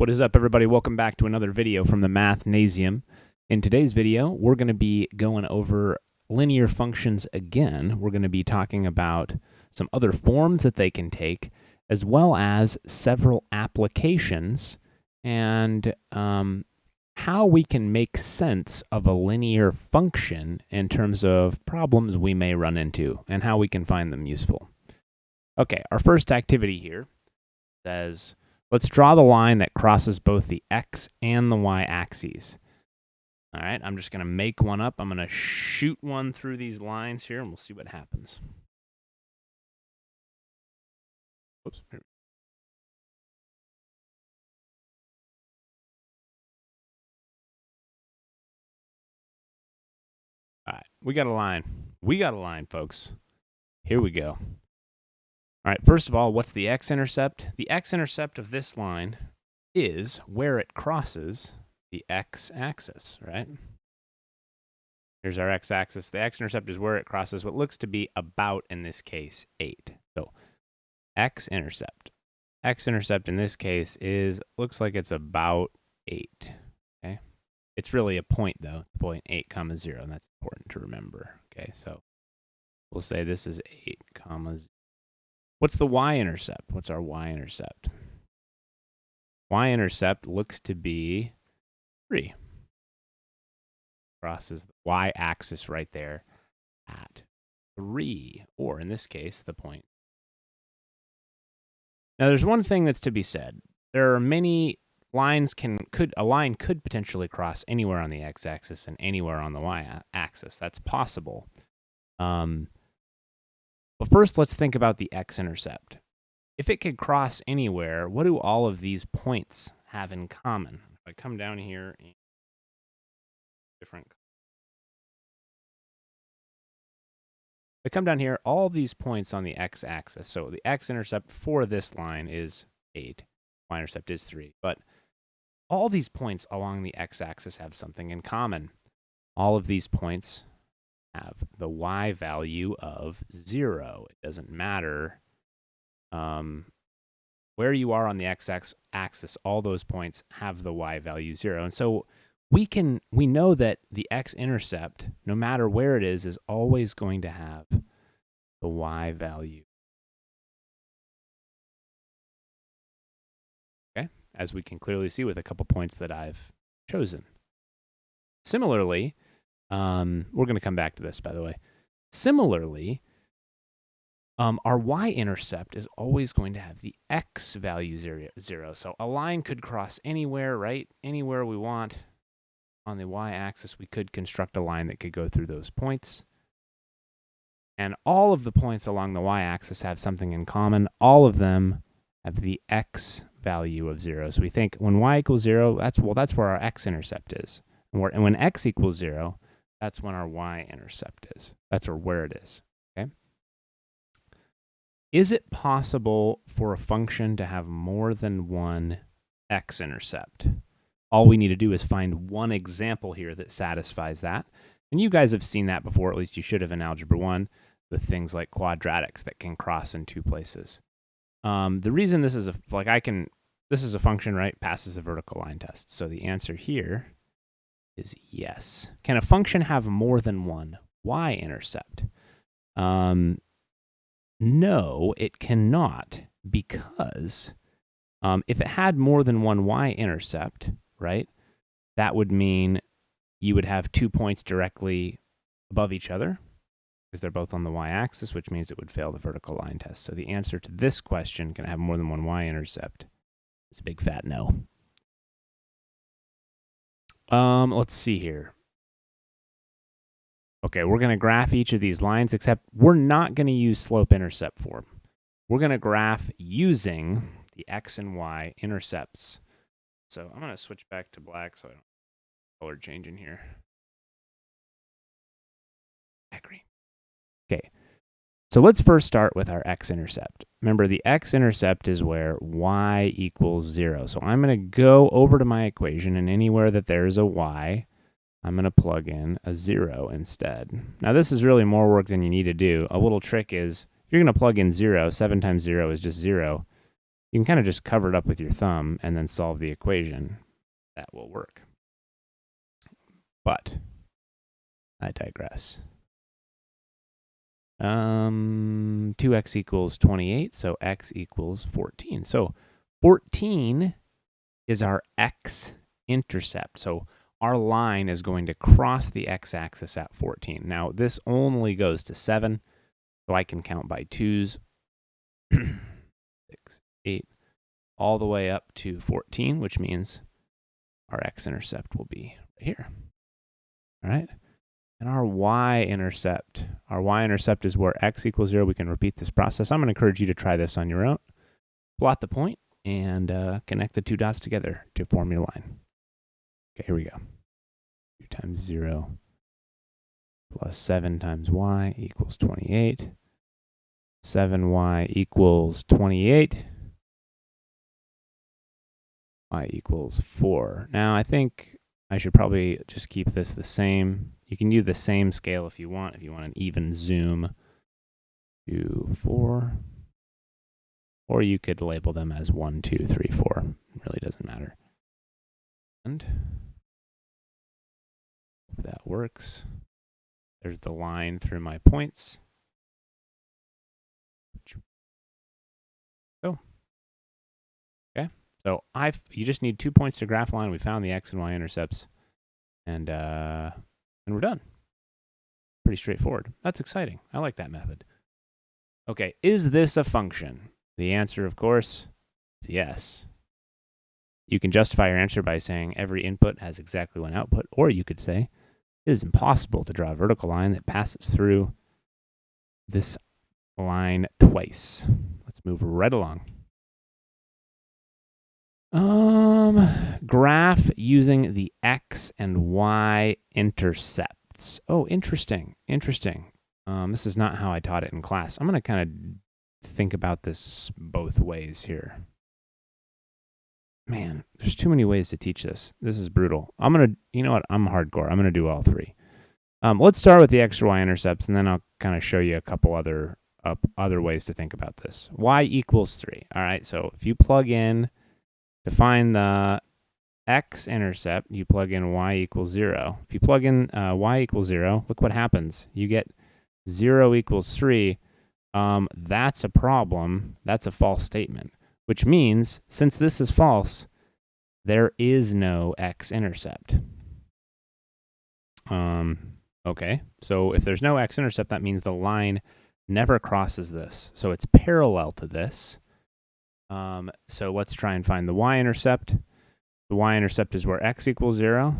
What is up, everybody? Welcome back to another video from the Mathnasium. In today's video, we're going to be going over linear functions again. We're going to be talking about some other forms that they can take, as well as several applications and how we can make sense of a linear function in terms of problems we may run into and how we can find them useful. Okay, our first activity here says, let's draw the line that crosses both the x and the y axes. All right, I'm just going to make one up. I'm going to shoot one through these lines here, and we'll see what happens. Oops. All right, we got a line. We got a line, folks. Here we go. All right, first of all, what's the x-intercept? The x-intercept of this line is where it crosses the x-axis, right? Here's our x-axis. The x-intercept is where it crosses what looks to be about, in this case, 8. So x-intercept. X-intercept in this case looks like it's about 8, okay? It's really a point, though. It's point 8, 0, and that's important to remember, okay? So we'll say this is 8, 0. What's the y-intercept? What's our y-intercept? Y-intercept looks to be 3. Crosses the y-axis right there at 3, or in this case, the point. Now, there's one thing that's to be said. There are many lines a line could potentially cross anywhere on the x-axis and anywhere on the y-axis. That's possible. But first, let's think about the x-intercept. If it could cross anywhere, what do all of these points have in common? If I come down here, all of these points on the x-axis. So the x-intercept for this line is 8. Y-intercept is 3. But all these points along the x-axis have something in common. All of these points have the y value of 0. It doesn't matter where you are on the x-axis, all those points have the y value 0. And so we know that the x-intercept, no matter where it is always going to have the y value. Okay, as we can clearly see with a couple points that I've chosen. Similarly, we're going to come back to this, by the way. Similarly, our y-intercept is always going to have the x value 0. So a line could cross anywhere, right? Anywhere we want on the y-axis, we could construct a line that could go through those points. And all of the points along the y-axis have something in common. All of them have the x value of 0. So we think when y equals 0, that's where our x-intercept is. And when x equals 0, that's when our y-intercept is. That's where it is, okay? Is it possible for a function to have more than one x-intercept? All we need to do is find one example here that satisfies that. And you guys have seen that before, at least you should have in Algebra 1, with things like quadratics that can cross in 2 places. The reason this is this is a function, right? Passes the vertical line test. So the answer here is yes. Can a function have more than one y-intercept? No, it cannot, because if it had more than one y-intercept, right, that would mean you would have 2 points directly above each other, because they're both on the y-axis, which means it would fail the vertical line test. So the answer to this question, can it have more than one y-intercept, is a big fat no. Let's see here. Okay, we're going to graph each of these lines, except we're not going to use slope-intercept form. We're going to graph using the x and y intercepts. So I'm going to switch back to black so I don't color change in here. Green. Okay, so let's first start with our x-intercept. Remember, the x-intercept is where y equals 0. So I'm going to go over to my equation, and anywhere that there's a y, I'm going to plug in a 0 instead. Now, this is really more work than you need to do. A little trick is, if you're going to plug in 0, 7 times 0 is just 0. You can kind of just cover it up with your thumb and then solve the equation. That will work. But I digress. 2x equals 28, so x equals 14. So 14 is our x-intercept. So our line is going to cross the x-axis at 14. Now, this only goes to 7, so I can count by 2s. 6, 8, all the way up to 14, which means our x-intercept will be right here. All right? And our y-intercept is where x equals 0. We can repeat this process. I'm going to encourage you to try this on your own. Plot the point and connect the two dots together to form your line. Okay, here we go. 2 times 0 plus 7 times y equals 28. 7y equals 28. Y equals 4. Now, I think I should probably just keep this the same. You can use the same scale if you want an even zoom to 4. Or you could label them as 1, 2, 3, 4. It really doesn't matter. And if that works, there's the line through my points. So, okay. So you just need 2 points to graph a line. We found the x and y intercepts, and we're done. Pretty straightforward. That's exciting. I like that method. Okay, is this a function? The answer, of course, is yes. You can justify your answer by saying every input has exactly one output, or you could say it is impossible to draw a vertical line that passes through this line twice. Let's move right along. Graph using the x and y intercepts. Oh, interesting. This is not how I taught it in class. I'm going to kind of think about this both ways here. Man, there's too many ways to teach this. This is brutal. You know what? I'm hardcore. I'm going to do all three. Let's start with the x or y intercepts, and then I'll kind of show you a couple other ways to think about this. Y equals 3. All right, so if you plug in to find the x-intercept, you plug in y equals 0. If you plug in y equals 0, look what happens. You get 0 equals 3. That's a problem. That's a false statement, which means since this is false, there is no x-intercept. Okay, so if there's no x-intercept, that means the line never crosses this. So it's parallel to this. So let's try and find the y-intercept. The y-intercept is where x equals 0.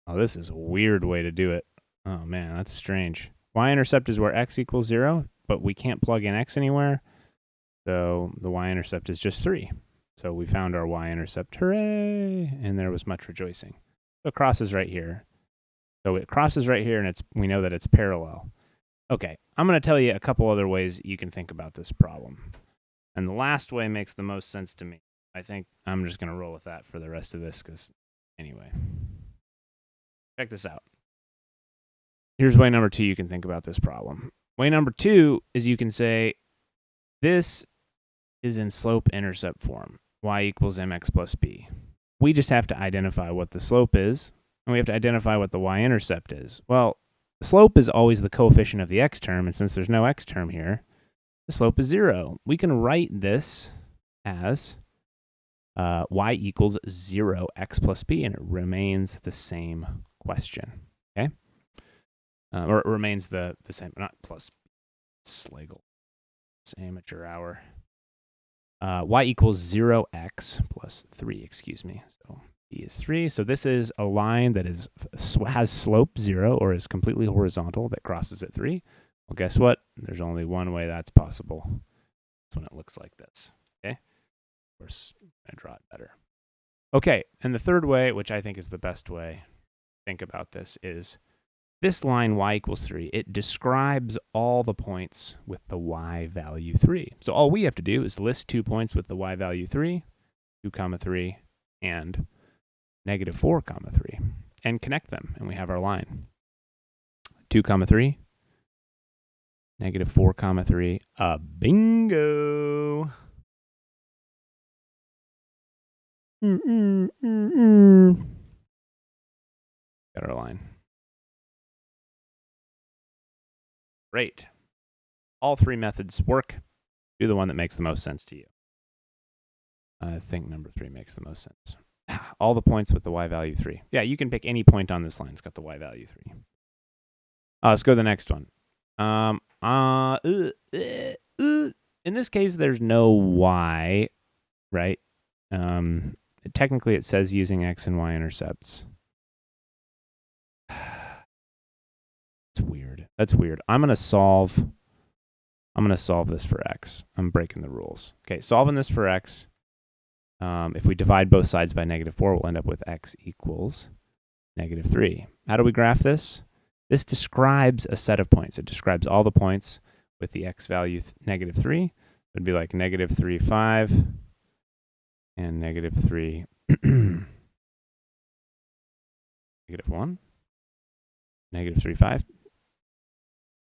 Oh, this is a weird way to do it. Oh, man, that's strange. Y-intercept is where x equals 0, but we can't plug in x anywhere. So the y-intercept is just 3. So we found our y-intercept. Hooray! And there was much rejoicing. So it crosses right here. So it crosses right here, and we know that it's parallel. Okay, I'm going to tell you a couple other ways you can think about this problem. And the last way makes the most sense to me. I think I'm just going to roll with that for the rest of this, because anyway. Check this out. Here's way number 2 you can think about this problem. Way number 2 is you can say this is in slope-intercept form. Y equals mx plus b. We just have to identify what the slope is, and we have to identify what the y-intercept is. Well, the slope is always the coefficient of the x term, and since there's no x term here, the slope is 0. We can write this as y equals 0 x plus b, and it remains the same question. Okay? Or it remains the same, not plus Slagle. It's amateur hour. Y equals 0x plus 3, excuse me. So b is 3. So this is a line that has slope 0 or is completely horizontal that crosses at 3. Well, guess what? There's only one way that's possible. That's when it looks like this. Okay? Of course, I'm going to draw it better. Okay, and the third way, which I think is the best way to think about this, is this line y equals 3. It describes all the points with the y value 3. So all we have to do is list 2 points with the y value 3, 2 comma 3, and negative 4 comma 3, and connect them, and we have our line. 2 comma 3, -4, 3. Bingo. Got our line. Great. All three methods work. Do the one that makes the most sense to you. I think number 3 makes the most sense. All the points with the y value 3. Yeah, you can pick any point on this line. It's got the y value 3. Let's go to the next one. In this case, there's no y, right? Technically, it says using x and y intercepts. It's weird. That's weird. I'm gonna solve this for x. I'm breaking the rules. Okay, solving this for x. If we divide both sides by -4, we'll end up with x equals -3. How do we graph this? This describes a set of points. It describes all the points with the x value -3. It would be like -3, 5, and -3, -1, -3, 5,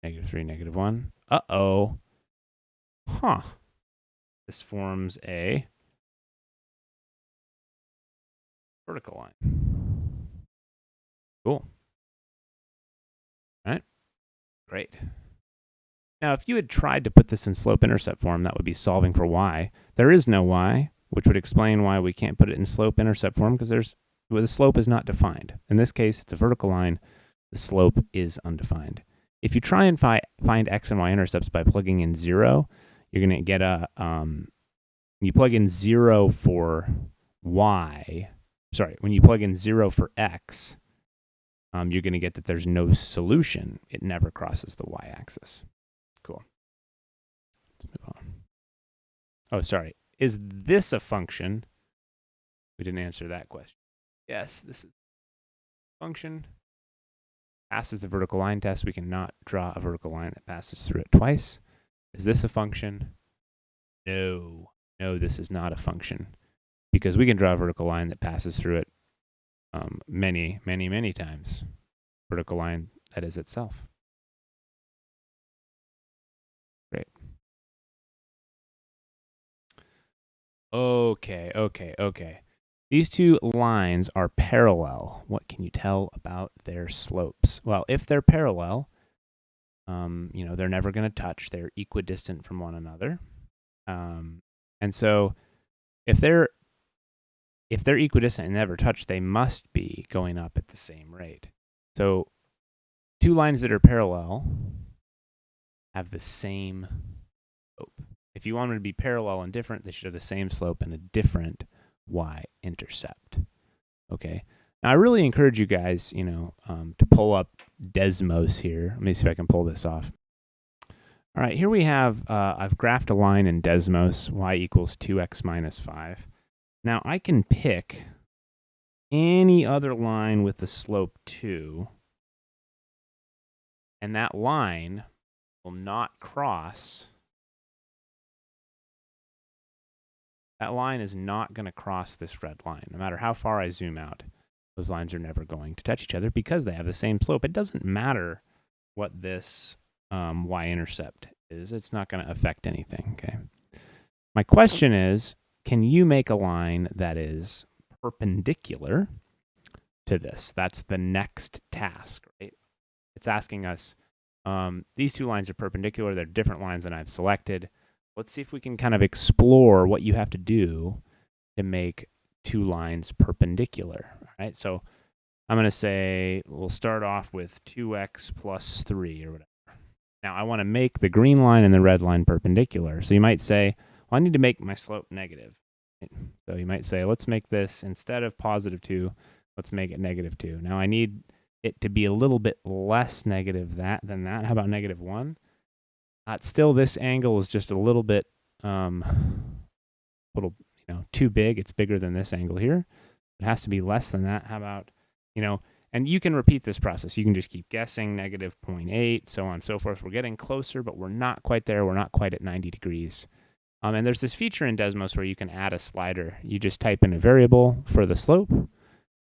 -3, -1. Uh-oh. Huh. This forms a vertical line. Cool. All right. Great. Now, if you had tried to put this in slope-intercept form, that would be solving for y. There is no y, which would explain why we can't put it in slope-intercept form, because the slope is not defined. In this case, it's a vertical line. The slope is undefined. If you try and find x and y intercepts by plugging in 0, you're going to get you plug in 0 for y. Sorry, when you plug in 0 for x, you're going to get that there's no solution. It never crosses the y-axis. Cool. Let's move on. Oh, sorry. Is this a function? We didn't answer that question. Yes, this is a function. Passes the vertical line test. We cannot draw a vertical line that passes through it twice. Is this a function? No. No, this is not a function, because we can draw a vertical line that passes through it many, many, many times. Vertical line that is itself. Great. Okay. These two lines are parallel. What can you tell about their slopes? Well, if they're parallel, they're never going to touch. They're equidistant from one another. And so if they're equidistant and never touch, they must be going up at the same rate. So two lines that are parallel have the same slope. If you want them to be parallel and different, they should have the same slope and a different y-intercept. Okay. Now, I really encourage you guys, to pull up Desmos here. Let me see if I can pull this off. All right, here we have, I've graphed a line in Desmos, y equals 2x minus 5. Now, I can pick any other line with the slope 2, and that line will not cross. That line is not going to cross this red line. No matter how far I zoom out, those lines are never going to touch each other because they have the same slope. It doesn't matter what this y-intercept is. It's not going to affect anything, okay? My question is, can you make a line that is perpendicular to this? That's the next task, right? It's asking us, these two lines are perpendicular. They're different lines than I've selected. Let's see if we can kind of explore what you have to do to make two lines perpendicular. All right, so I'm going to say we'll start off with 2x plus 3 or whatever. Now, I want to make the green line and the red line perpendicular. So you might say, well, I need to make my slope negative. So you might say, let's make this, instead of positive 2, let's make it negative 2. Now, I need it to be a little bit less negative than that. How about negative 1? Still, this angle is just a little bit, too big. It's bigger than this angle here. It has to be less than that. How about, and you can repeat this process. You can just keep guessing, negative 0.8, so on and so forth. We're getting closer, but we're not quite there. We're not quite at 90 degrees. And there's this feature in Desmos where you can add a slider. You just type in a variable for the slope, and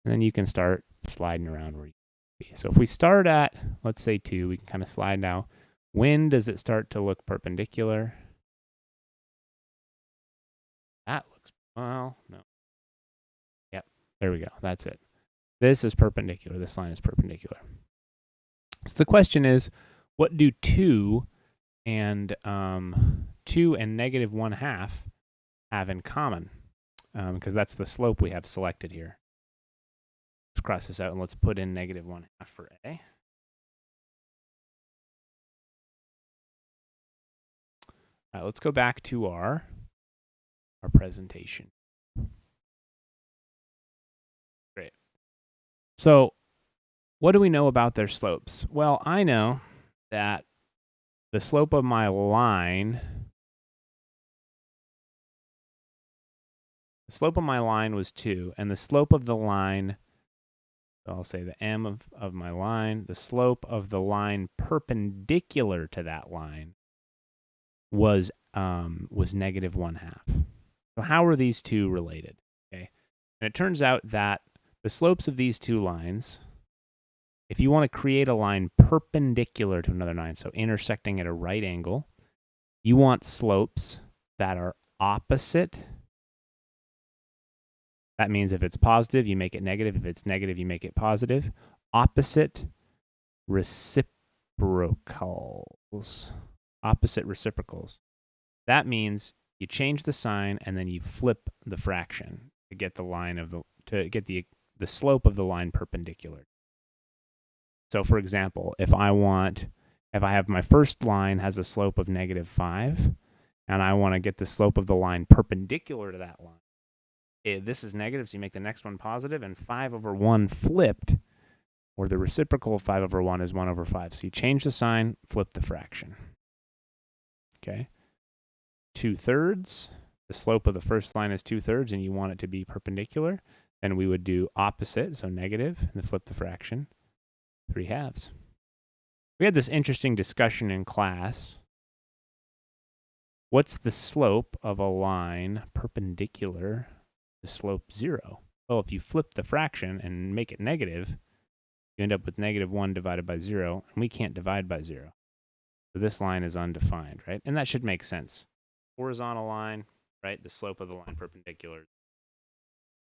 then you can start sliding around where you be. So if we start at, let's say 2, we can kind of slide now. When does it start to look perpendicular? That looks, well, no. Yep, there we go. That's it. This is perpendicular. This line is perpendicular. So the question is, what do 2 and negative 1/2 have in common? Because that's the slope we have selected here. Let's cross this out and let's put in negative 1/2 for A. All right, let's go back to our presentation. Great. So what do we know about their slopes? Well, I know that the slope of my line, was 2, and the slope of the line, so I'll say the M of my line, the slope of the line perpendicular to that line was negative 1/2. So how are these two related? Okay, and it turns out that the slopes of these two lines, if you want to create a line perpendicular to another line, so intersecting at a right angle, you want slopes that are opposite. That means if it's positive, you make it negative. If it's negative, you make it positive. Opposite reciprocals. Opposite reciprocals. That means you change the sign and then you flip the fraction to get the slope of the line perpendicular. So for example, if I have my first line has a slope of -5, and I want to get the slope of the line perpendicular to that line, this is negative, so you make the next one positive, and 5/1 flipped, or the reciprocal of 5/1 is 1/5. So you change the sign, flip the fraction. Okay. 2/3, the slope of the first line is 2/3, and you want it to be perpendicular, then we would do opposite, so negative, and then flip the fraction, 3/2. We had this interesting discussion in class. What's the slope of a line perpendicular to slope 0? Well, if you flip the fraction and make it negative, you end up with -1 divided by 0, and we can't divide by 0. So this line is undefined, right? And that should make sense. Horizontal line, right? The slope of the line perpendicular.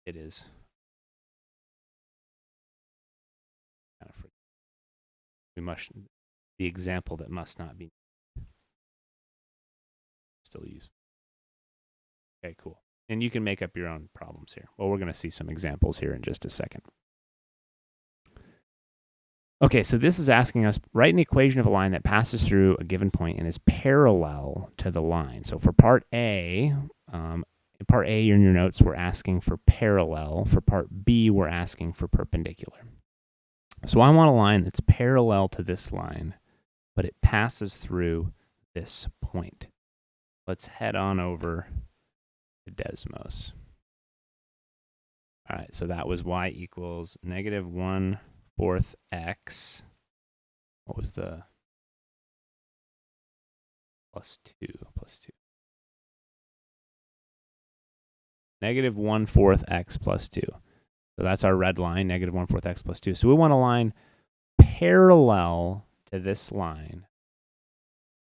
It is. The example that must not be still used. Okay, cool. And you can make up your own problems here. Well, we're going to see some examples here in just a second. Okay, so this is asking us, write an equation of a line that passes through a given point and is parallel to the line. So for part A, in your notes, we're asking for parallel. For part B, we're asking for perpendicular. So I want a line that's parallel to this line, but it passes through this point. Let's head on over to Desmos. All right, so that was y equals -1/4 x. What was the plus 2? -1/4 x plus 2. So that's our red line, -1/4 x plus 2. So we want a line parallel to this line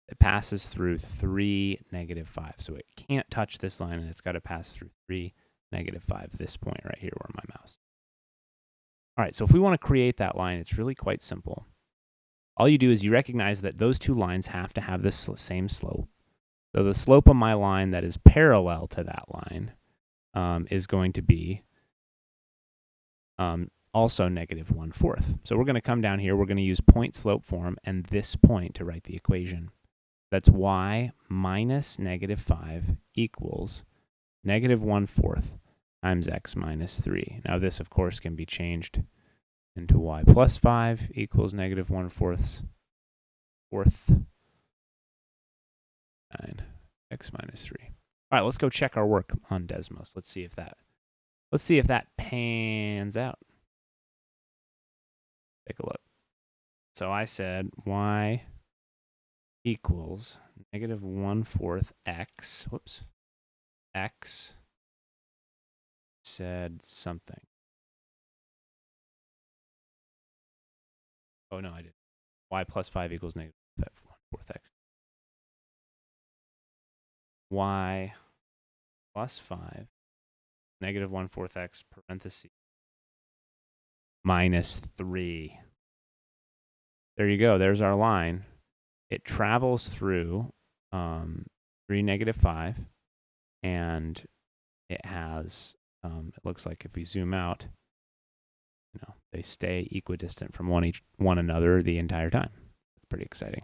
that passes through 3, -5. So it can't touch this line, and it's got to pass through 3, -5, this point right here where my mouse. All right, so if we want to create that line, it's really quite simple. All you do is you recognize that those two lines have to have this same slope. So the slope of my line that is parallel to that line is going to be also -1/4. So we're going to come down here. We're going to use point slope form and this point to write the equation. That's y minus -5 equals -1/4 times x minus 3. Now this, of course, can be changed into y plus 5 equals -1/4 x minus 3. All right, let's go check our work on Desmos. Let's see if that pans out. Take a look. So I said y equals -1/4 x. Whoops. X said something. Oh, no, I didn't. Y plus 5 equals -1/4 fourth x. Y plus 5, negative 1/4 x, parentheses, minus 3. There you go. There's our line. It travels through 3, negative 5, and it has, it looks like if we zoom out, they stay equidistant from one another the entire time. It's pretty exciting.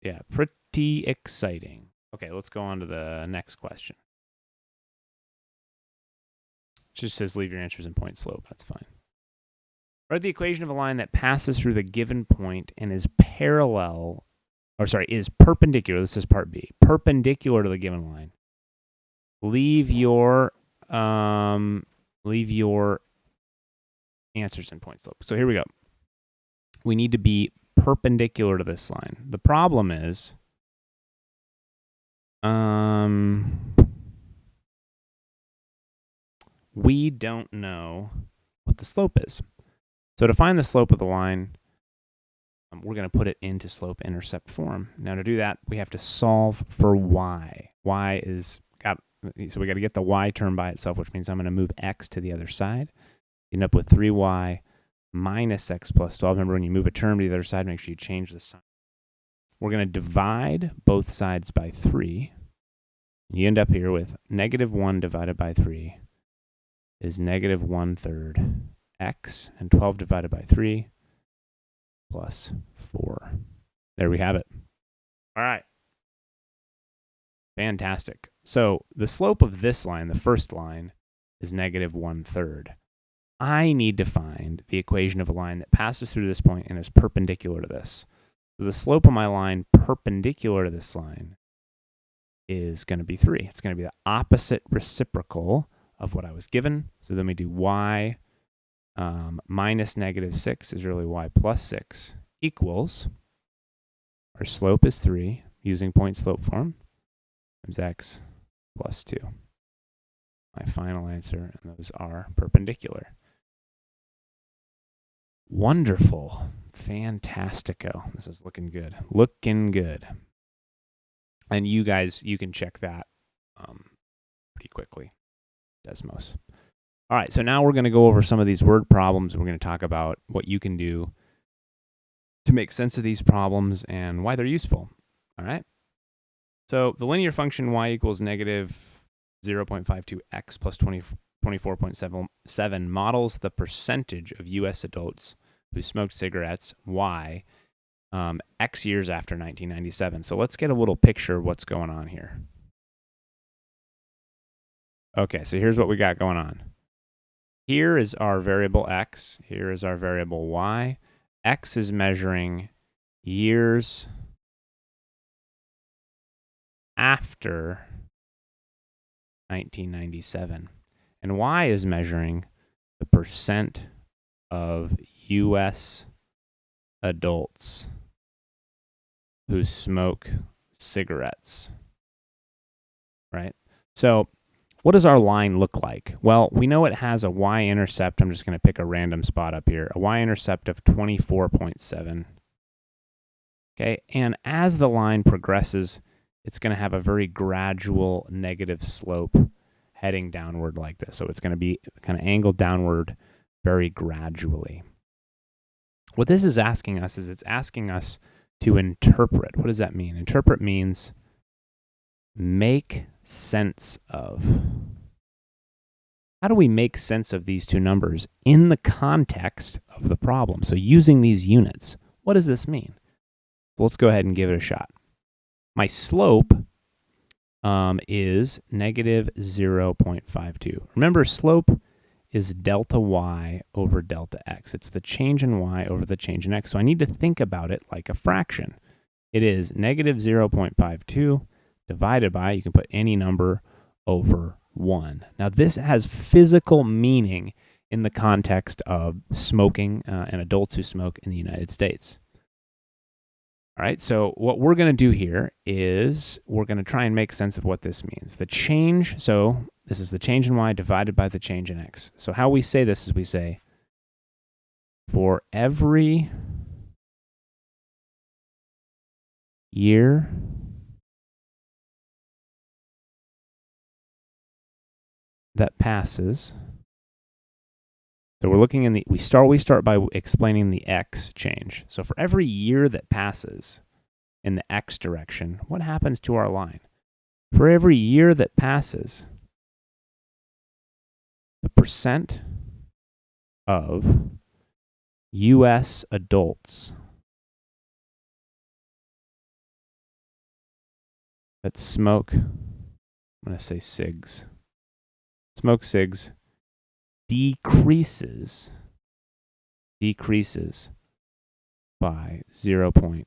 Yeah, pretty exciting. Okay, let's go on to the next question. It just says leave your answers in point slope. That's fine. Write the equation of a line that passes through the given point and is is perpendicular. This is part B. Perpendicular to the given line. Leave your answers in point slope. So here we go. We need to be perpendicular to this line. The problem is we don't know what the slope is. So to find the slope of the line, we're going to put it into slope-intercept form. Now to do that, we have to solve for y. So we got to get the y term by itself, which means I'm going to move x to the other side. You end up with 3y minus x plus 12. Remember, when you move a term to the other side, make sure you change the sign. We're going to divide both sides by 3. You end up here with negative 1 divided by 3 is negative 1/3 x, and 12 divided by 3 plus 4. There we have it. All right. Fantastic. So the slope of this line, the first line, is negative 1/3. I need to find the equation of a line that passes through this point and is perpendicular to this. So the slope of my line perpendicular to this line is going to be 3. It's going to be the opposite reciprocal of what I was given. So then we do y minus negative 6 is really y plus 6 equals, our slope is 3 using point slope form, times x plus 2. My final answer, and those are perpendicular. Wonderful. Fantastico. This is looking good. Looking good. And you guys, you can check that pretty quickly. Desmos. All right, so now we're going to go over some of these word problems. We're going to talk about what you can do to make sense of these problems and why they're useful. All right. So the linear function y equals negative 0.52x plus 24.7 models the percentage of U.S. adults who smoked cigarettes, y, X years after 1997. So let's get a little picture of what's going on here. Okay, so here's what we got going on. Here is our variable x. Here is our variable y. X is measuring years after 1997. And y is measuring the percent of U.S. adults who smoke cigarettes, right? So what does our line look like? Well, we know it has a y-intercept. I'm just going to pick a random spot up here. A y-intercept of 24.7. Okay, and as the line progresses, it's going to have a very gradual negative slope heading downward like this. So it's going to be kind of angled downward very gradually. What this is asking us is it's asking us to interpret. What does that mean? Interpret means make sense of. How do we make sense of these two numbers in the context of the problem? So using these units, what does this mean? So let's go ahead and give it a shot. My slope is negative 0.52. Remember, slope is delta y over delta x. It's the change in y over the change in x. So I need to think about it like a fraction. It is negative 0.52 divided by, you can put any number, over 1. Now this has physical meaning in the context of smoking and adults who smoke in the United States. All right, so what we're going to do here is we're going to try and make sense of what this means. The change, so this is the change in y divided by the change in x. So how we say this is we say, for every year that passes. So we're looking in the, we start by explaining the x change. So for every year that passes in the x direction, what happens to our line? For every year that passes, the percent of U.S. adults that smoke, I'm going to say cigs, smoke cigs, decreases by 0.52%.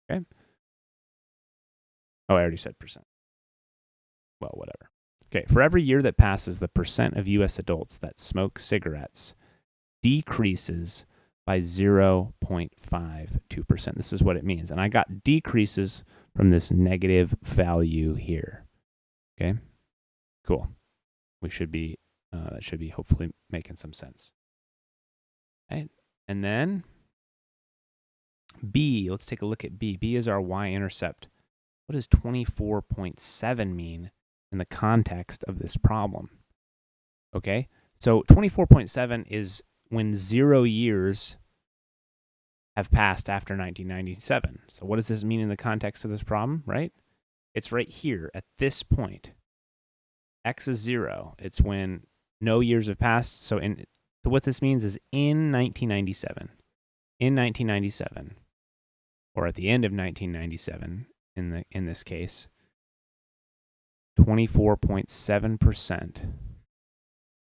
Okay? Oh, I already said percent. Well, whatever. Okay, for every year that passes, the percent of U.S. adults that smoke cigarettes decreases by 0.52%. This is what it means. And I got decreases from this negative value here. Okay, cool. We should be, that should be hopefully making some sense. Okay, and then B, let's take a look at B. B is our y-intercept. What does 24.7 mean in the context of this problem? Okay, so 24.7 is when 0 years have passed after 1997. So what does this mean in the context of this problem, right? It's right here at this point. X is 0. It's when no years have passed. So what this means is in 1997, or at the end of 1997, in this case, 24.7%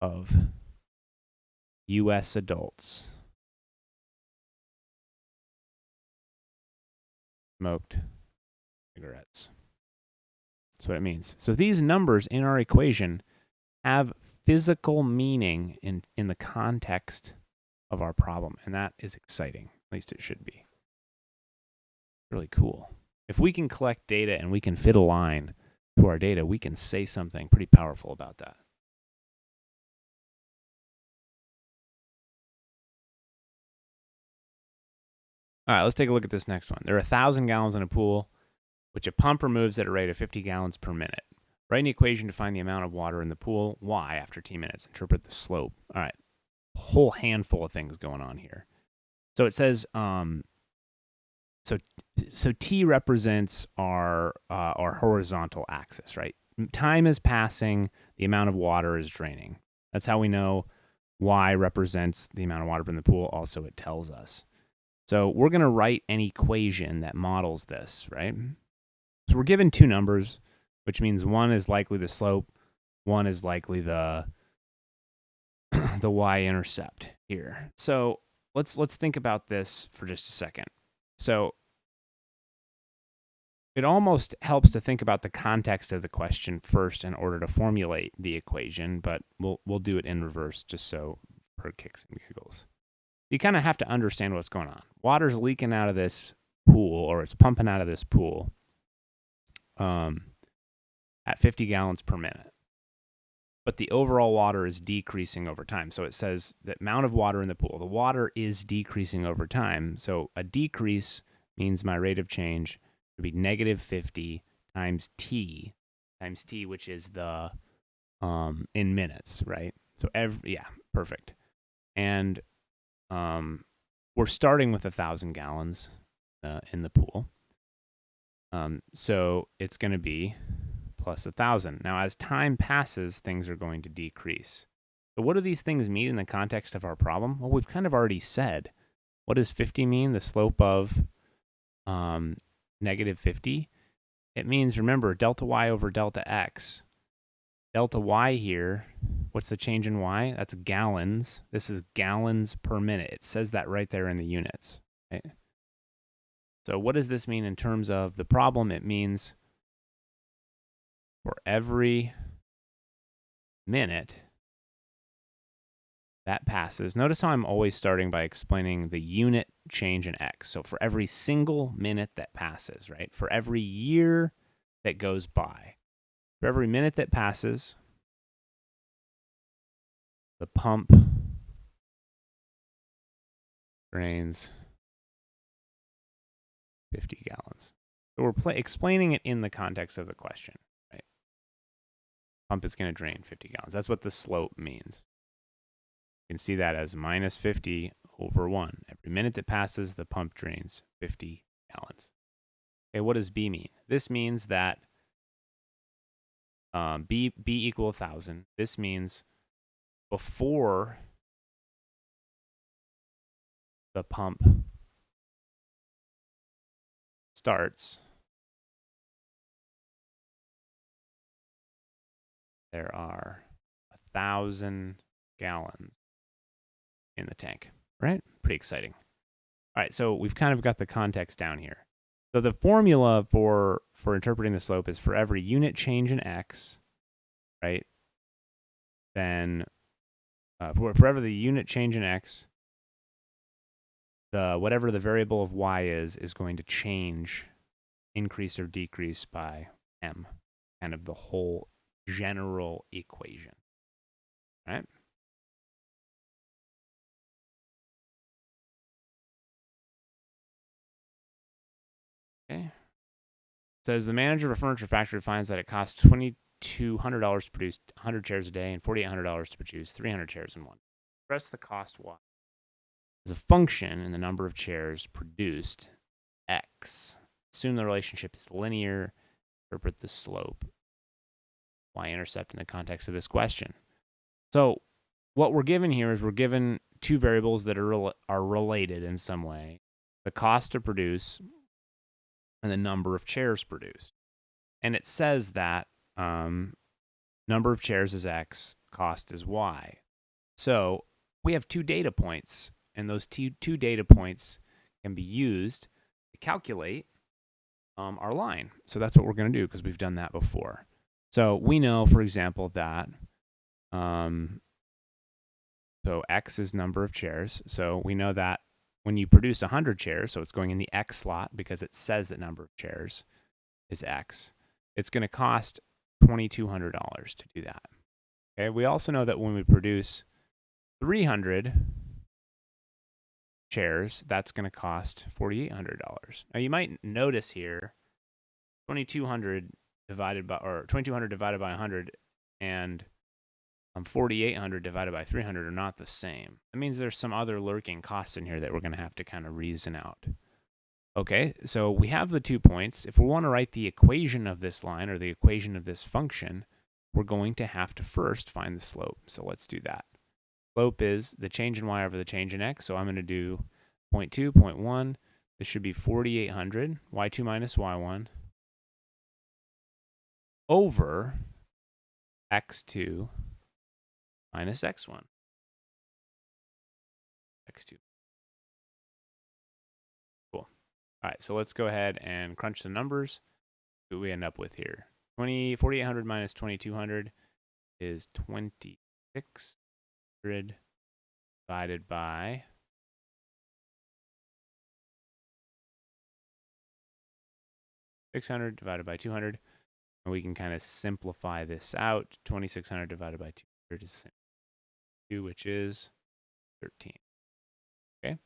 of U.S. adults smoked cigarettes. That's what it means. So these numbers in our equation have physical meaning in the context of our problem, and that is exciting. At least it should be. Really cool. If we can collect data and we can fit a line to our data, we can say something pretty powerful about that. All right, let's take a look at this next one. There are 1,000 gallons in a pool, which a pump removes at a rate of 50 gallons per minute. Write an equation to find the amount of water in the pool, y, after t minutes. Interpret the slope. All right, a whole handful of things going on here. So it says, so t represents our horizontal axis, right? Time is passing, the amount of water is draining. That's how we know y represents the amount of water in the pool. Also, it tells us. So we're going to write an equation that models this, right? So we're given two numbers, which means one is likely the slope, one is likely the y-intercept here. So let's think about this for just a second. So it almost helps to think about the context of the question first in order to formulate the equation, but we'll do it in reverse just so for kicks and giggles. You kind of have to understand what's going on. Water's leaking out of this pool, or it's pumping out of this pool at 50 gallons per minute. But the overall water is decreasing over time. So it says the amount of water in the pool, the water is decreasing over time. So a decrease means my rate of change would be negative 50 times t, which is the in minutes, right? So perfect. And we're starting with 1,000 gallons in the pool. So it's going to be plus 1,000. Now, as time passes, things are going to decrease. So what do these things mean in the context of our problem? Well, we've kind of already said. What does 50 mean? The slope of negative 50? It means, remember, delta y over delta x. Delta y here, what's the change in y? That's gallons. This is gallons per minute. It says that right there in the units. Right? So what does this mean in terms of the problem? It means for every minute that passes, notice how I'm always starting by explaining the unit change in x. So for every single minute that passes, right? For every year that goes by, for every minute that passes, the pump drains 50 gallons. So we're explaining it in the context of the question, right? Pump is going to drain 50 gallons. That's what the slope means. You can see that as minus 50 over 1. Every minute that passes, the pump drains 50 gallons. Okay, what does B mean? This means that B equal 1,000. This means before the pump starts, there are 1,000 gallons in the tank, right? Pretty exciting. All right, so we've kind of got the context down here. So the formula for interpreting the slope is for every unit change in x, right? Then forever the unit change in x, whatever the variable of y is going to change, increase or decrease by m, kind of the whole general equation, right? Okay. Says the manager of a furniture factory finds that it costs $2,200 to produce 100 chairs a day and $4,800 to produce 300 chairs in one. Express the cost y as a function in the number of chairs produced, x. Assume the relationship is linear. Interpret the slope, y-intercept, in the context of this question. So what we're given here is we're given two variables that are related in some way: the cost to produce and the number of chairs produced. And it says that number of chairs is x, cost is y. So we have two data points, and those two data points can be used to calculate our line. So that's what we're going to do because we've done that before. So we know, for example, that so x is number of chairs. So we know that when you produce 100 chairs, so it's going in the x slot because it says that number of chairs is x, it's going to cost $2,200 to do that. Okay. We also know that when we produce 300 chairs, that's going to cost $4,800. Now you might notice here, 2,200 divided by 100 and 4,800 divided by 300 are not the same. That means there's some other lurking costs in here that we're going to have to kind of reason out. Okay, so we have the 2 points. If we want to write the equation of this line or the equation of this function, we're going to have to first find the slope. So let's do that. Slope is the change in y over the change in x. So I'm going to do 0.2, 0.1. This should be 4,800, y2 minus y1, over x2 minus x1. x2. Cool. All right, so let's go ahead and crunch the numbers. See what we end up with here. 4,800 minus 2,200 is 2,600 divided by 600 divided by 200. And we can kind of simplify this out. 2,600 divided by 200 is the same. 2, which is 13. Okay.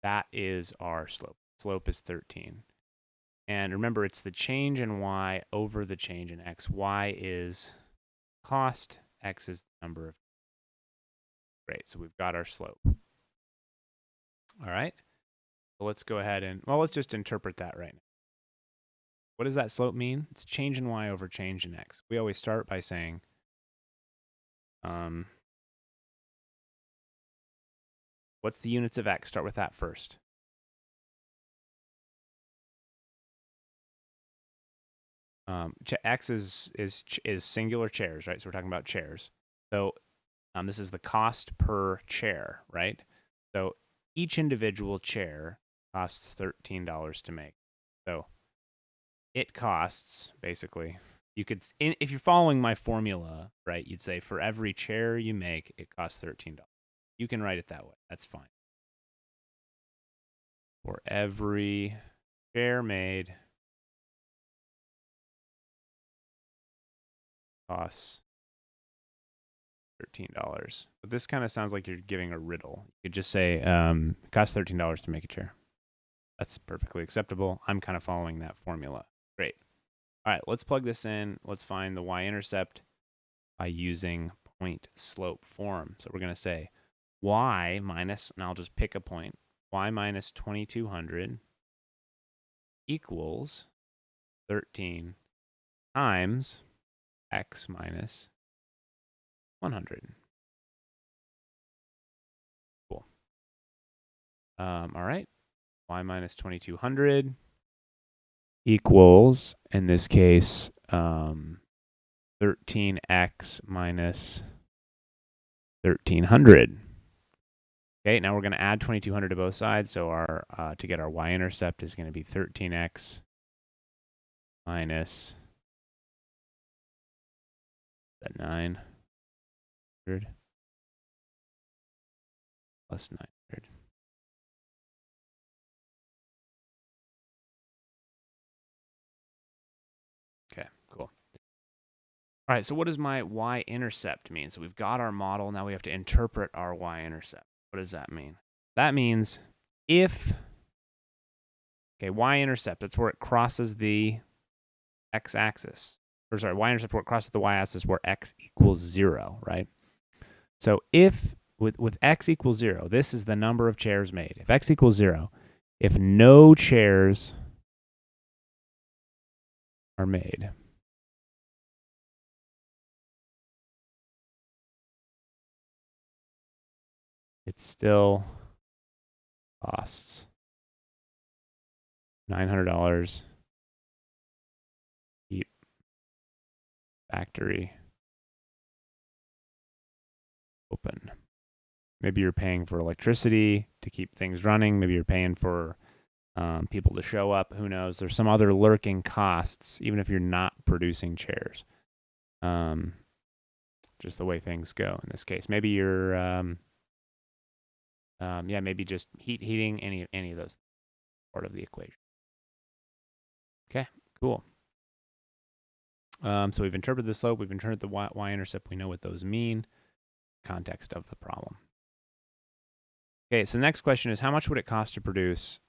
That is our slope. Slope is 13. And remember, it's the change in y over the change in x. Y is cost, x is the number of. Great, so we've got our slope. All right. So let's go ahead and, well, let's just interpret that right now. What does that slope mean? It's change in y over change in x. We always start by saying, what's the units of x? Start with that first. X is singular chairs, right? So we're talking about chairs. So this is the cost per chair, right? So each individual chair costs $13 to make. So it costs, basically, you could, if you're following my formula, right, you'd say for every chair you make, it costs $13. You can write it that way. That's fine. For every chair made, costs $13. But this kind of sounds like you're giving a riddle. You could just say, it costs $13 to make a chair. That's perfectly acceptable. I'm kind of following that formula. Great. All right, let's plug this in. Let's find the y-intercept by using point slope form. So we're going to say y minus, and I'll just pick a point, y minus 2200 equals 13 times x minus 100. Cool. All right. Y minus 2200 equals, in this case, 13x minus 1300. Okay, now we're going to add 2200 to both sides. So our to get our y-intercept is going to be 13x minus 900 plus 900. Okay, cool. All right, so what does my y-intercept mean? So we've got our model. Now we have to interpret our y-intercept. What does that mean? That means if, okay, y-intercept, that's where it crosses the x-axis. Or sorry, y-intercept where it crosses the y-axis where x equals 0, right? So if, with x equals 0, this is the number of chairs made. If x equals 0, if no chairs are made, it still costs $900. Keep factory open. Maybe you're paying for electricity to keep things running. Maybe you're paying for people to show up. Who knows? There's some other lurking costs, even if you're not producing chairs. Just the way things go in this case. Maybe you're, maybe just heating, any of those part of the equation. Okay, cool. So we've interpreted the slope. We've interpreted the y-intercept. We know what those mean. Context of the problem. Okay, so the next question is, how much would it cost to produce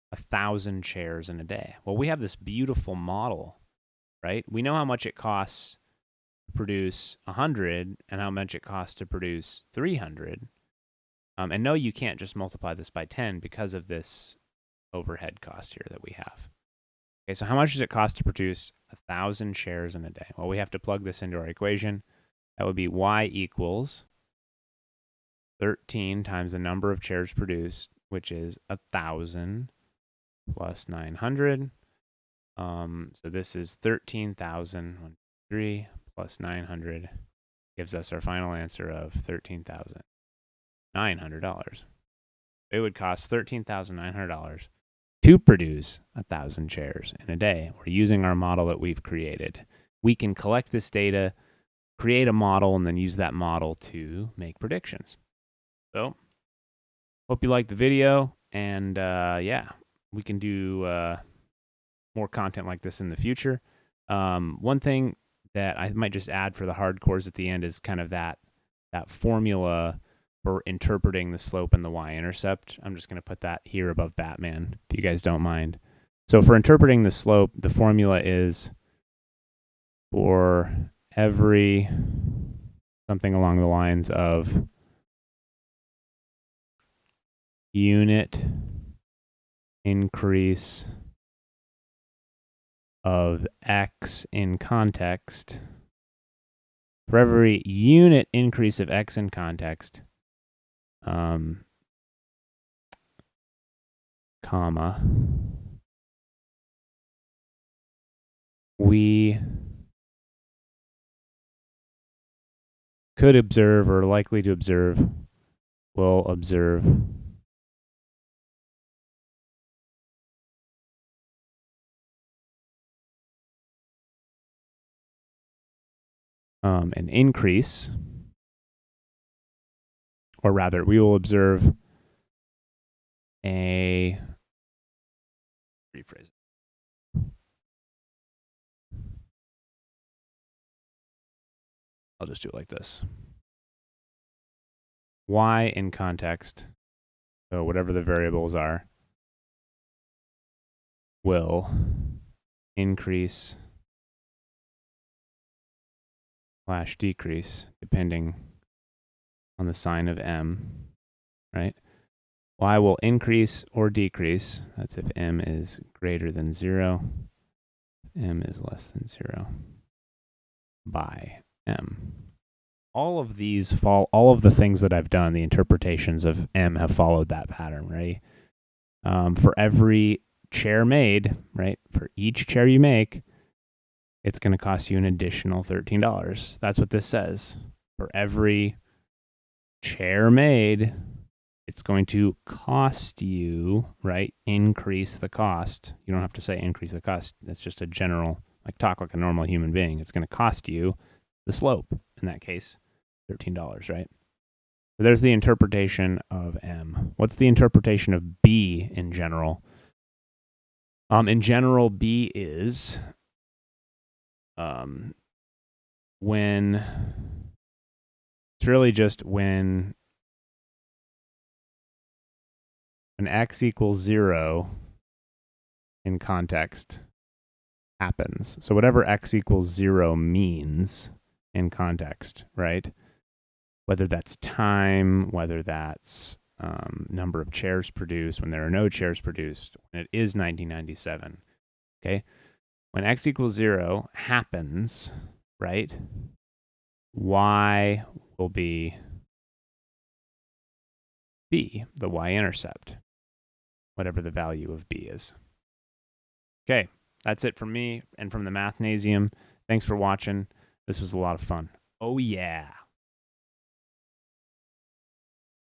1,000 chairs in a day? Well, we have this beautiful model, right? We know how much it costs to produce 100 and how much it costs to produce 300. And no, you can't just multiply this by 10 because of this overhead cost here that we have. Okay, so how much does it cost to produce 1,000 chairs in a day? Well, we have to plug this into our equation. That would be y equals 13 times the number of chairs produced, which is 1,000 plus 900. So this is 13,003 plus 900 gives us our final answer of $13,900. It would cost $13,900 to produce 1,000 chairs in a day. We're using our model that we've created. We can collect this data, create a model, and then use that model to make predictions. So, hope you liked the video, and we can do more content like this in the future. One thing that I might just add for the hardcores at the end is kind of that formula for interpreting the slope and the y-intercept. I'm just going to put that here above Batman, if you guys don't mind. So for interpreting the slope, the formula is for every something along the lines of unit increase of x in context. For every unit increase of x in context, comma, we could observe or likely to observe, will observe an increase, or rather, we will observe a, rephrase it. I'll just do it like this. y in context, so whatever the variables are, will increase / decrease depending on the sign of m, right? Y will increase or decrease. That's if m is greater than 0, m is less than 0, by m. All of these all of the things that I've done, the interpretations of m have followed that pattern, right? For every chair made, right? For each chair you make, it's going to cost you an additional $13. That's what this says. For every chair made, it's going to cost you, right? Increase the cost. You don't have to say increase the cost. That's just a general, like talk like a normal human being. It's going to cost you the slope, in that case, $13, right? So there's the interpretation of M. What's the interpretation of B in general? In general, B is when it's really just when x equals 0 in context happens. So whatever x equals 0 means in context, right? Whether that's time, whether that's number of chairs produced, when there are no chairs produced, when it is 1997, okay? When x equals 0 happens, right, y will be b, the y-intercept, whatever the value of b is. Okay, that's it from me and from the Mathnasium. Thanks for watching. This was a lot of fun. Oh, yeah.